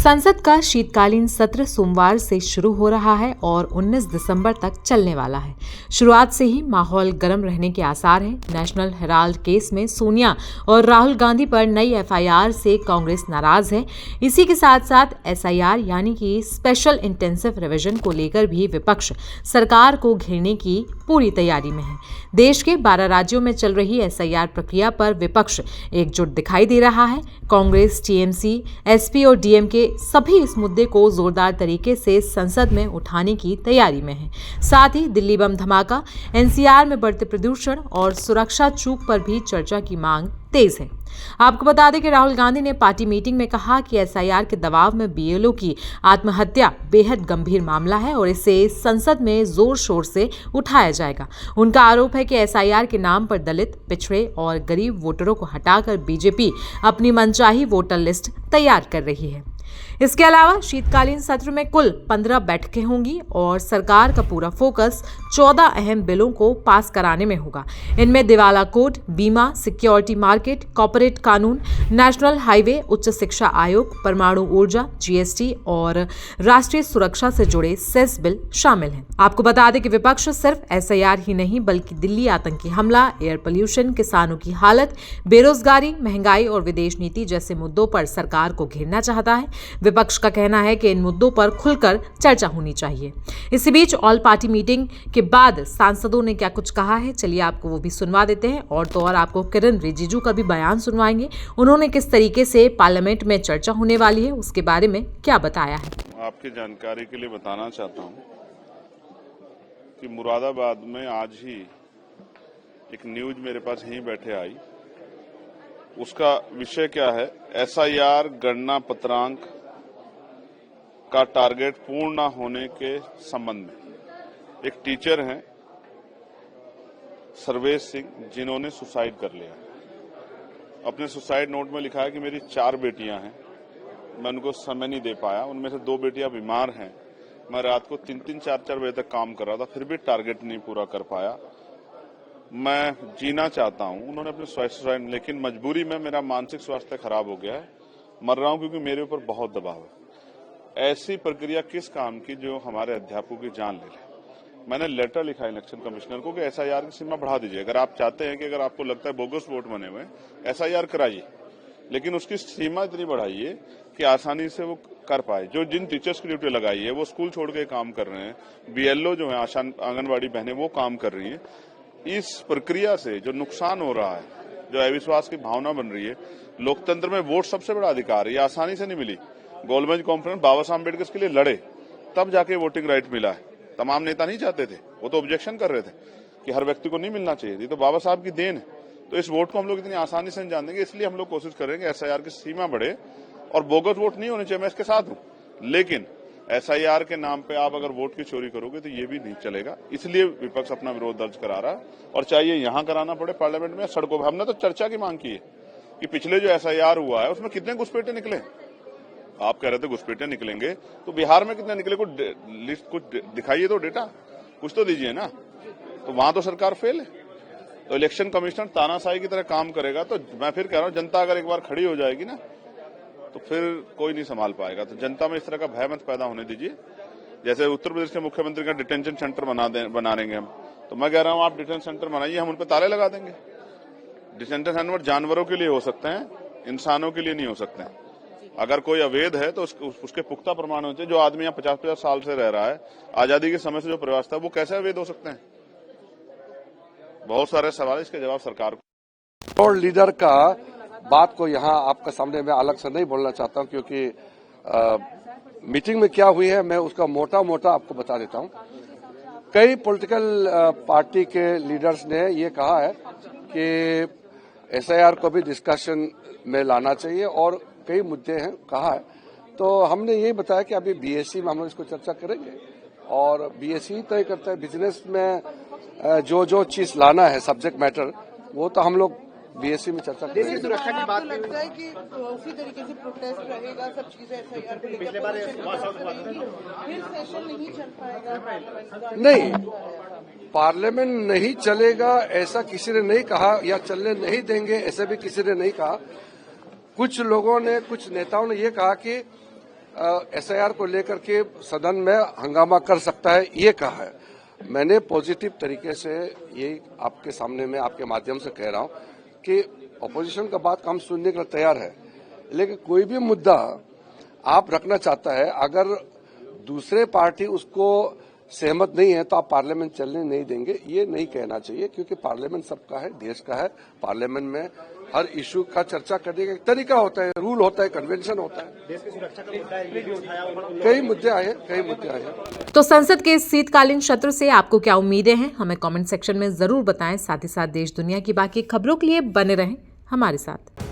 संसद का शीतकालीन सत्र सोमवार से शुरू हो रहा है और 19 दिसंबर तक चलने वाला है। शुरुआत से ही माहौल गर्म रहने के आसार हैं। नेशनल हेराल्ड केस में सोनिया और राहुल गांधी पर नई एफआईआर से कांग्रेस नाराज है। इसी के साथ साथ एसआईआर यानी कि स्पेशल इंटेंसिव रिवीजन को लेकर भी विपक्ष सरकार को घेरने की पूरी तैयारी में है। देश के 12 राज्यों में चल रही एसआईआर प्रक्रिया पर विपक्ष एकजुट दिखाई दे रहा है। कांग्रेस, टीएमसी, एसपी और डीएमके सभी इस मुद्दे को जोरदार तरीके से संसद में उठाने की तैयारी में है। साथ ही दिल्ली बम धमाका, एनसीआर में बढ़ते प्रदूषण और सुरक्षा चूक पर भी चर्चा की मांग तेज है। आपको बता दें कि राहुल गांधी ने पार्टी मीटिंग में कहा कि एसआईआर के दबाव में बीएलओ की आत्महत्या बेहद गंभीर मामला है और इसे संसद में जोर शोर से उठाया जाएगा। उनका आरोप है कि एसआईआर के नाम पर दलित, पिछड़े और गरीब वोटरों को हटाकर बीजेपी अपनी मनचाही वोटर लिस्ट तैयार कर रही है। इसके अलावा शीतकालीन सत्र में कुल 15 बैठकें होंगी और सरकार का पूरा फोकस 14 अहम बिलों को पास कराने में होगा। इनमें दिवाला कोड, बीमा, सिक्योरिटी मार्केट, कॉर्पोरेट कानून, नेशनल हाईवे, उच्च शिक्षा आयोग, परमाणु ऊर्जा, जीएसटी और राष्ट्रीय सुरक्षा से जुड़े सेस बिल शामिल हैं। आपको बता दें कि विपक्ष सिर्फ एसआईआर ही नहीं बल्कि दिल्ली आतंकी हमला, एयर पोल्यूशन, किसानों की हालत, बेरोजगारी, महंगाई और विदेश नीति जैसे मुद्दों पर सरकार को घेरना चाहता है। विपक्ष का कहना है कि इन मुद्दों पर खुलकर चर्चा होनी चाहिए। इसी बीच ऑल पार्टी मीटिंग के बाद सांसदों ने क्या कुछ कहा है, चलिए आपको वो भी सुनवा देते हैं। और तो और आपको किरण रिजिजू का भी बयान सुनवाएंगे। उन्होंने किस तरीके से पार्लियामेंट में चर्चा होने वाली है उसके बारे में क्या बताया है। आपकी जानकारी के लिए बताना चाहता हूं कि मुरादाबाद में आज ही एक न्यूज मेरे पास यहीं बैठे आई। उसका विषय क्या है, एसआईआर गणना पत्रांक का टारगेट पूर्ण न होने के संबंध में। एक टीचर हैं सर्वेश सिंह, जिन्होंने सुसाइड कर लिया। अपने सुसाइड नोट में लिखा है कि मेरी 4 बेटियां हैं, मैं उनको समय नहीं दे पाया, उनमें से 2 बेटियां बीमार हैं, मैं रात को 3-3, 4-4 बजे तक काम कर रहा था, फिर भी टारगेट नहीं पूरा कर पाया, मैं जीना चाहता हूं। उन्होंने अपने सुसाइड, लेकिन मजबूरी में मेरा मानसिक स्वास्थ्य खराब हो गया है, मर रहा हूं क्योंकि मेरे ऊपर बहुत दबाव है। ऐसी प्रक्रिया किस काम की जो हमारे अध्यापकों की जान ले ले। मैंने लेटर लिखा इलेक्शन कमिश्नर को कि एसआईआर की सीमा बढ़ा दीजिए। अगर आप चाहते हैं कि अगर आपको लगता है बोगस वोट बने हुए, एसआईआर कराइए, लेकिन उसकी सीमा इतनी बढ़ाइए कि आसानी से वो कर पाए। जो जिन टीचर्स की ड्यूटी लगाई है वो स्कूल छोड़ के काम कर रहे हैं, बीएलओ जो है आंगनबाड़ी बहनें वो काम कर रही है। इस प्रक्रिया से जो नुकसान हो रहा है, जो अविश्वास की भावना बन रही है, लोकतंत्र में वोट सबसे बड़ा अधिकार है, ये आसानी से नहीं मिली। गोलमेज कॉन्फ्रेंस बाबा साहब अम्बेडकर के लिए लड़े, तब जाके वोटिंग राइट मिला है। तमाम नेता नहीं चाहते थे, वो तो ऑब्जेक्शन कर रहे थे कि हर व्यक्ति को नहीं मिलना चाहिए, ये तो बाबा साहब की देन है। तो इस वोट को हम लोग इतनी आसानी से नहीं जान देंगे, इसलिए हम लोग कोशिश करेंगे एसआईआर की सीमा बढ़े और बोगस वोट नहीं होने चाहिए। मैं इसके साथ हूं, लेकिन एसआईआर के नाम पे आप अगर वोट की चोरी करोगे तो ये भी नहीं चलेगा। इसलिए विपक्ष अपना विरोध दर्ज करा रहा है और चाहिए यहां कराना पड़े पार्लियामेंट में, सड़कों पर। हमने तो चर्चा की मांग की है कि पिछले जो एसआईआर हुआ है उसमें कितने घुसपैठे निकले। आप कह रहे थे घुसपैठे निकलेंगे, तो बिहार में कितने निकले, कुछ लिस्ट कुछ दिखाइए, तो डेटा कुछ तो दीजिए ना। तो वहां तो सरकार फेल है। तो इलेक्शन कमिश्नर तानाशाही की तरह काम करेगा। तो मैं फिर कह रहा हूं, जनता अगर एक बार खड़ी हो जाएगी ना तो फिर कोई नहीं संभाल पाएगा। तो जनता में इस तरह का भय मत पैदा होने दीजिए। जैसे उत्तर प्रदेश के मुख्यमंत्री का डिटेंशन सेंटर बना देंगे हम, तो मैं कह रहा हूं आप डिटेंशन सेंटर बनाइए, हम उन पर ताले लगा देंगे। डिटेंशन सेंटर जानवरों के लिए हो सकते हैं, इंसानों के लिए नहीं हो सकते हैं। अगर कोई अवैध है तो उसके पुख्ता प्रमाण होने चाहिए। जो आदमी यहाँ 50-50 साल से रह रहा है, आजादी के समय से जो प्रवास था, वो कैसे अवैध हो सकते हैं? बहुत सारे सवाल, इसके जवाब सरकार को। और लीडर का बात को यहाँ आपके सामने मैं अलग से नहीं बोलना चाहता हूँ, क्योंकि मीटिंग में क्या हुई है मैं उसका मोटा मोटा आपको बता देता हूँ। कई पॉलिटिकल पार्टी के लीडर्स ने ये कहा है कि एसआईआर को भी डिस्कशन में लाना चाहिए और कई मुद्दे हैं कहा है। तो हमने यही बताया कि अभी बीएससी में हम लोग इसको चर्चा करेंगे और बीएससी तय करता है। बिजनेस में जो चीज लाना है सब्जेक्ट मैटर, वो तो हम लोग बीएससी में चर्चा करेंगे। देश की सुरक्षा की बात लगता है कि उसी तरीके से प्रोटेस्ट रहेगा, सब चीजें एसआईआर को लेकर फिर सेशन नहीं चल पाएगा। नहीं, पार्लियामेंट नहीं चलेगा ऐसा किसी ने नहीं कहा, या चलने नहीं देंगे ऐसा भी किसी ने नहीं कहा। कुछ लोगों ने, कुछ नेताओं ने ये कहा कि एसआईआर को लेकर के सदन में हंगामा कर सकता है, ये कहा है। मैंने पॉजिटिव तरीके से ये आपके सामने में आपके माध्यम से कह रहा हूं कि ऑपोजिशन का बात हम सुनने के लिए तैयार है, लेकिन कोई भी मुद्दा आप रखना चाहता है, अगर दूसरे पार्टी उसको सहमत नहीं है तो आप पार्लियामेंट चलने नहीं देंगे, ये नहीं कहना चाहिए, क्योंकि पार्लियामेंट सबका है, देश का है। पार्लियामेंट में हर इशू का चर्चा करने का एक तरीका होता है, रूल होता है, कन्वेंशन होता है। देश की सुरक्षा का मुद्दा है, ये भी उठाया कई मुद्दे आए हैं। तो संसद के इस शीतकालीन सत्र से आपको क्या उम्मीदें हैं, हमें कमेंट सेक्शन में जरूर बताएं। साथ ही साथ देश दुनिया की बाकी खबरों के लिए बने रहें हमारे साथ।